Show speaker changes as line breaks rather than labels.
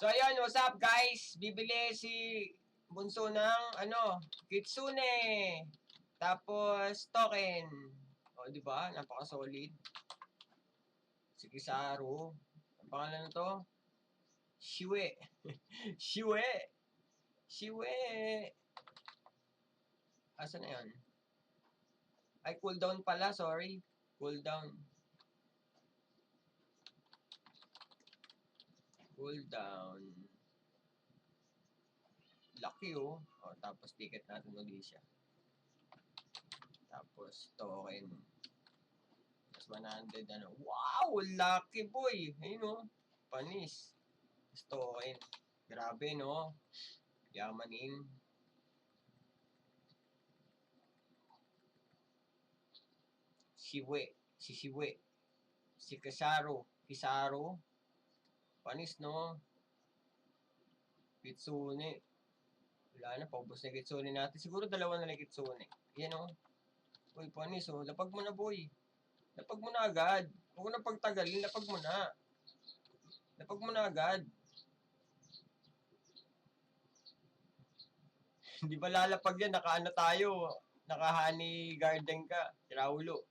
So, ayun, what's up, guys? Bibili si Bunso ng, Kitsune. Tapos, token. O, di ba? Napaka-solid. Si Kizaru. Ang pangalan na to? Shiwe. Shiwe. Shiwe. Asa na yan? Ay, cooldown pala. Sorry. Cooldown. Cooldown. Lucky, oh. O, tapos ticket natin ulit siya. Tapos, token. Plus 100, ano. Wow! Lucky boy! Ayun, oh. Panis. Tapos token. Grabe, no? Yamanin. Shiwe. Si Shiwe. Si Kizaru. Kizaru. Panis, no? Kitsune. Wala na, paubos na Kitsune natin. Siguro dalawa na lang Kitsune. Yan, oh. Uy, panis, oh. Lapag mo na, boy. Lapag mo na agad. Huwag na pagtagalin. Lapag mo na. Lapag mo na agad. Hindi ba lalapag yan? Naka-ano tayo? Naka-honey garden ka. Tiraulo.